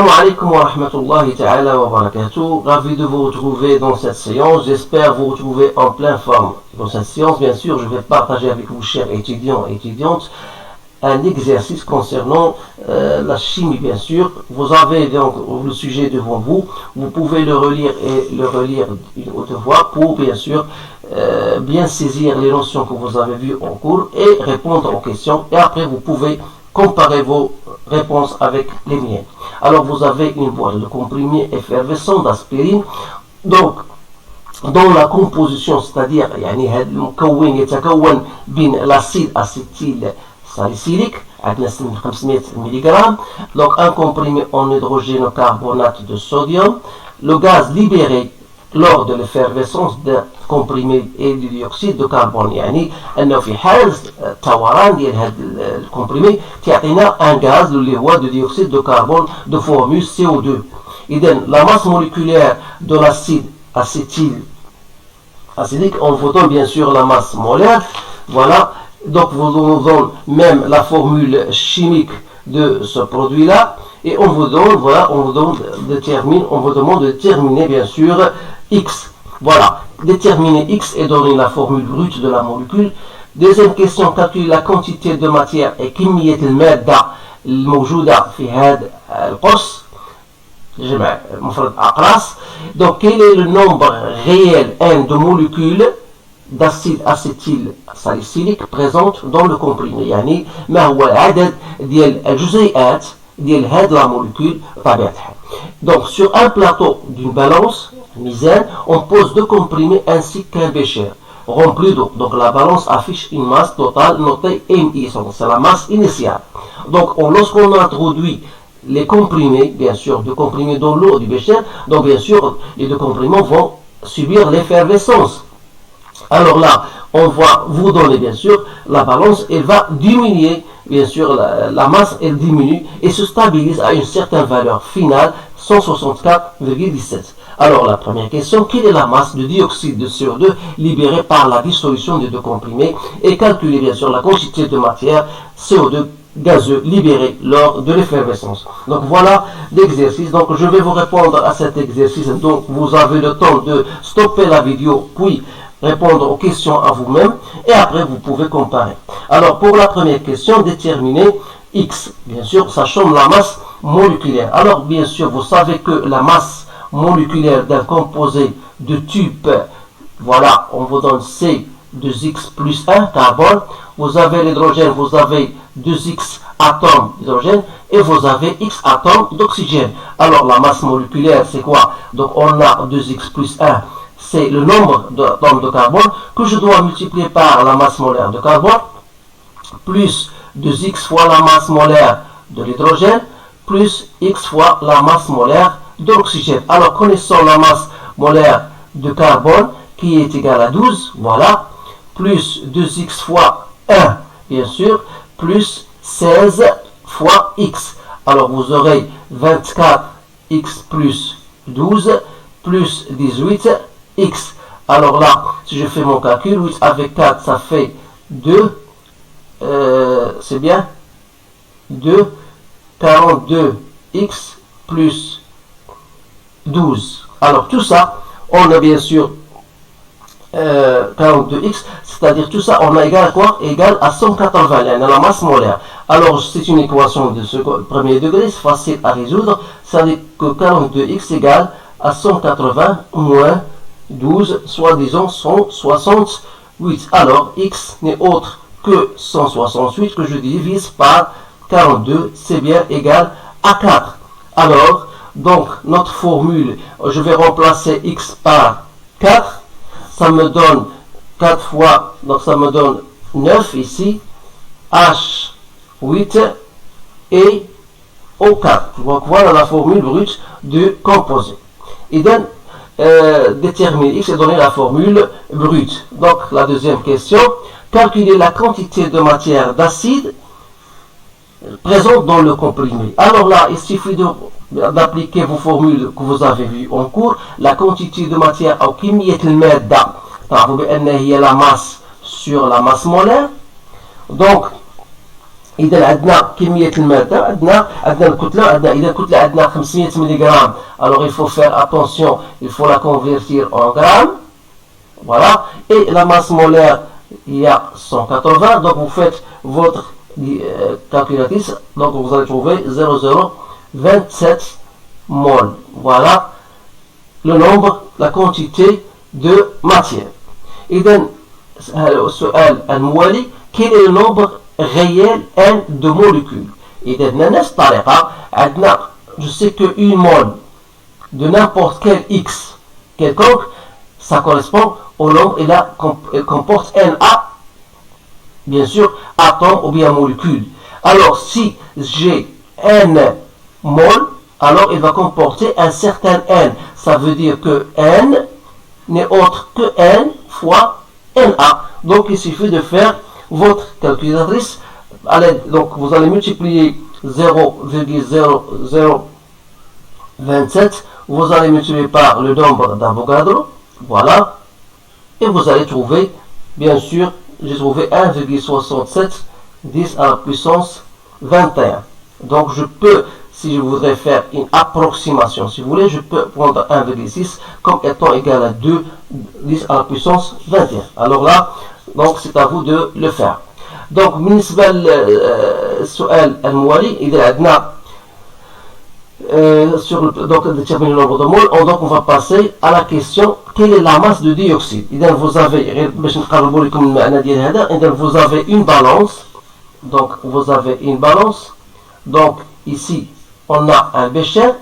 Assalamu alaikum wa rahmatullahi ta'ala wa barakatuh. Ravi de vous retrouver dans cette séance. J'espère vous retrouver en pleine forme. Dans cette séance, bien sûr, je vais partager avec vous, chers étudiants et étudiantes, un exercice concernant la chimie, bien sûr. Vous avez donc le sujet devant vous. Vous pouvez le relire et le relire une haute voix pour, bien sûr, bien saisir les notions que vous avez vues en cours et répondre aux questions. Et après, vous pouvez comparer vos réponses avec les miennes. Alors, vous avez une boîte de comprimés effervescent d'aspirine. Donc, dans la composition, c'est-à-dire المكون يتكون بين l'acide acétyl salicylique avec 500 mg. Donc, un comprimé en hydrogène-carbonate de sodium. Le gaz libéré lors de l'effervescence d'un comprimé et du dioxyde de carbone. يعني أنه في حال التوران ديال هذا الكومبريمي تعطينا un gaz اللي هو de dioxyde de carbone de formule CO2. إذن la masse moléculaire de l'acide acétylique, on vous donne bien sûr la masse molaire. Voilà. Donc vous nous donne même la formule chimique de ce produit-là. Et on vous donne, voilà, on vous demande de déterminer bien sûr X. Voilà, déterminer X et donner la formule brute de la molécule. Deuxième question, calculer la quantité de matière et كمية المادة الموجودة في هذا القرص. جمع مفرد أقراص. Donc quel est le nombre réel de molécules d'acide acétyl salicylique présentes dans le comprimé. يعني ما هو العدد ديال الجزيئات ديال هاد la molécule طبيعتها. Donc sur un plateau d'une balance misane, on pose deux comprimés ainsi qu'un bécher rempli d'eau. Donc la balance affiche une masse totale notée MI, c'est la masse initiale. Donc lorsqu'on introduit les comprimés, bien sûr, deux comprimés dans l'eau du bécher, donc bien sûr les deux comprimés vont subir l'effervescence. Alors là, on va vous donner bien sûr la balance, elle va diminuer, bien sûr la masse elle diminue et se stabilise à une certaine valeur finale, 164,17. Alors la première question, quelle est la masse de dioxyde de CO2 libérée par la dissolution des deux comprimés et calculer bien sûr la quantité de matière CO2 gazeux libéré lors de l'effervescence. Donc voilà l'exercice. Donc je vais vous répondre à cet exercice. Donc vous avez le temps de stopper la vidéo puis répondre aux questions à vous-même et après vous pouvez comparer. Alors pour la première question, déterminer X, bien sûr, sachant la masse moléculaire. Alors bien sûr, vous savez que la masse moléculaire d'un composé de type, voilà, on vous donne C2X plus 1 carbone, vous avez l'hydrogène, vous avez 2X atomes d'hydrogène et vous avez X atomes d'oxygène. Alors la masse moléculaire c'est quoi? Donc on a 2X plus 1, c'est le nombre d'atomes de carbone que je dois multiplier par la masse molaire de carbone, plus 2x fois la masse molaire de l'hydrogène, plus x fois la masse molaire de l'oxygène. Alors connaissons la masse molaire de carbone qui est égale à 12, voilà, plus 2x fois 1, bien sûr, plus 16 fois x. Alors vous aurez 24x plus 12 plus 18 x. Alors là, si je fais mon calcul, 8 avec 4, ça fait 2. C'est bien 2, 42x plus 12. Alors tout ça, on a bien sûr 42x, c'est-à-dire tout ça, on a égal à quoi? Égal à 180, la masse molaire. Alors c'est une équation de ce premier degré, c'est facile à résoudre. Ça dit que 42x égale à 180 moins 12, soit disons 168. Alors x n'est autre que 168 que je divise par 42, c'est bien égal à 4. Alors, donc notre formule, je vais remplacer x par 4, ça me donne 4 fois, donc ça me donne 9 ici, H8 et O4. Donc voilà la formule brute du composé. Et donc, déterminer X et donner la formule brute. Donc la deuxième question, calculer la quantité de matière d'acide présente dans le comprimé. Alors là, il suffit d'appliquer vos formules que vous avez vues en cours. La quantité de matière au كمية المادة تعرفوا بأن هي la masse sur la masse molaire. Donc إذا عندنا كمية المادة عندنا الكتلة إذا الكتلة عندنا 500 ملغ alors il faut faire attention il faut la convertir en grammes voilà et la masse molaire il y a 180 donc vous faites votre calculatrice donc vous allez trouver 0,027 mol voilà le nombre la quantité de matière إذا السؤال الموالي quel est le nombre réel N de molécules. Et de نفس الطريقة عندنا je sais que une mole de n'importe quel X quelconque ça correspond au nombre et là elle comporte NA bien sûr atome ou bien molécule. Alors si j'ai N mol alors il va comporter un certain N. Ça veut dire que N n'est autre que N fois NA. Donc il suffit de faire votre calculatrice, donc vous allez multiplier 0,0027, vous allez multiplier par le nombre d'Avogadro, voilà, et vous allez trouver, bien sûr, j'ai trouvé 1,67 10 à la puissance 21. Donc je peux, si je voudrais faire une approximation, si vous voulez, je peux prendre 1,6 comme étant égal à 2 10 à la puissance 21. Alors là, donc c'est à vous de le faire. Donc بالنسبة للسؤال الموالي إذا عندنا sur donc déterminer le nombre de moles donc on va passer à la question quelle est la masse de dioxyde. إذا vous avez باش نقربوا لكم المعنى ديال هذا إذا vous avez une balance donc vous avez une balance donc ici on a un bécher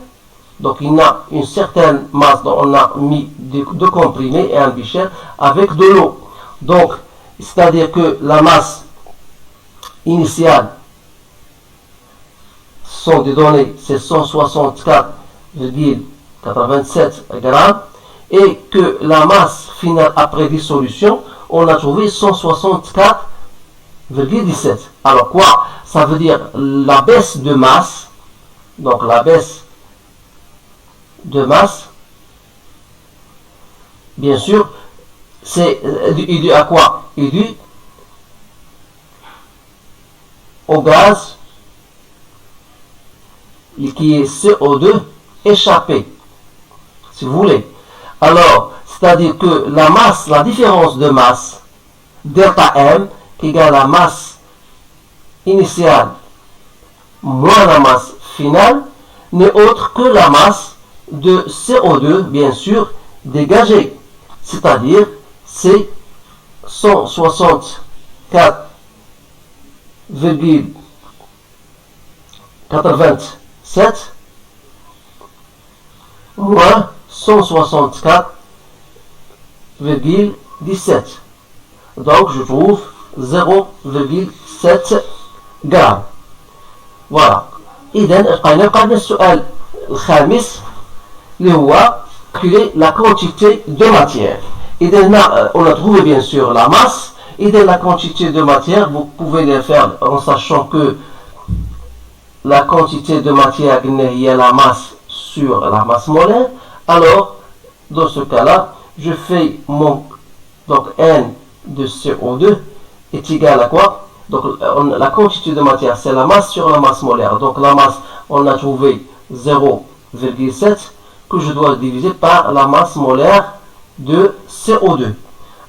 donc il y a une certaine masse donc on a mis deux comprimés et un bécher avec de l'eau donc c'est-à-dire que la masse initiale sont des données, c'est 164,87 grammes et que la masse finale après dissolution, on a trouvé 164,17. Alors quoi? Ça veut dire la baisse de masse, donc la baisse de masse, bien sûr, c'est dû à quoi? Il dû au gaz qui est CO2 échappé, si vous voulez. Alors, c'est-à-dire que la masse, la différence de masse, delta M, qui égale la masse initiale moins la masse finale, n'est autre que la masse de CO2, bien sûr, dégagée. C'est-à-dire, c'est 164,87 moins 164,17. Donc je trouve 0,7 grammes. Voilà. إذا نبقى السؤال الخامس اللي هو la quantité de matière. إذا on a trouvé bien sûr la masse. إذا la quantité de matière, vous pouvez le faire en sachant que la quantité de matière il y a la masse sur la masse molaire. Alors, dans ce cas-là, je fais mon donc N de CO2 est égal à quoi? Donc la quantité de matière c'est la masse sur la masse molaire. Donc la masse, on a trouvé 0,7 que je dois diviser par la masse molaire de CO2.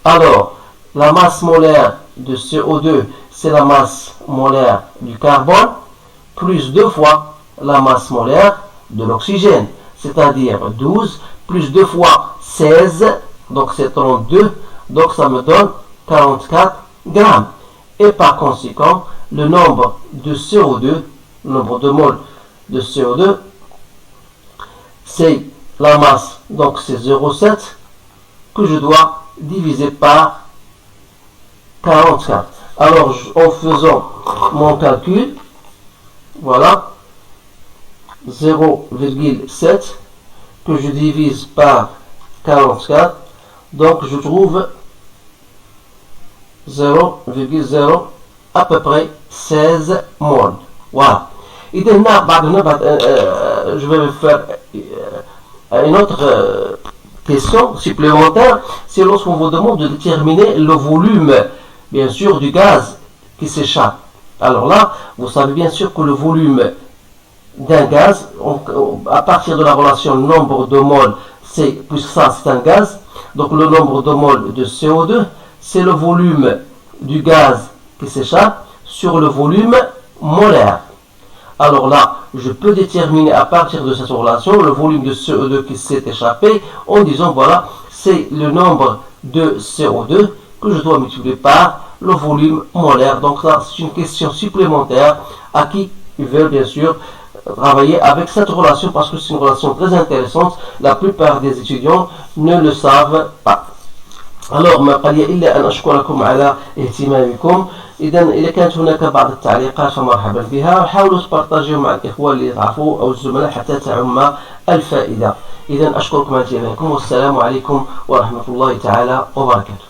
Alors, la masse molaire de CO2, c'est la masse molaire du carbone, plus 2 fois la masse molaire de l'oxygène, c'est-à-dire 12, plus 2 fois 16, donc c'est 32, donc ça me donne 44 grammes. Et par conséquent, le nombre de CO2, le nombre de moles de CO2, c'est la masse, donc c'est 0,7 que je dois diviser par 44. Alors, en faisant mon calcul, voilà, 0,7 que je divise par 44, donc je trouve 0,0 à peu près 16 moles. Voilà. Et maintenant, je vais faire une autre question supplémentaire, c'est lorsqu'on vous demande de déterminer le volume, bien sûr, du gaz qui s'échappe. Alors là, vous savez bien sûr que le volume d'un gaz, à partir de la relation nombre de moles, puisque ça c'est un gaz, donc le nombre de moles de CO2, c'est le volume du gaz qui s'échappe sur le volume molaire. Alors là, je peux déterminer à partir de cette relation le volume de CO2 qui s'est échappé en disant voilà, c'est le nombre de CO2 que je dois multiplier par le volume molaire. Donc là, c'est une question supplémentaire à qui veut bien sûr travailler avec cette relation parce que c'est une relation très intéressante. La plupart des étudiants ne le savent pas. Alors ما قال لي إلا أن أشكركم على اهتمامكم. إذا كانت هناك بعض التعليقات فمرحبا بها، وحاولوا تبارطاجيو مع الإخوة اللي يعرفوا أو الزملاء حتى تعم الفائدة. إذا أشكركم على اهتمامكم والسلام عليكم ورحمة الله تعالى وبركاته.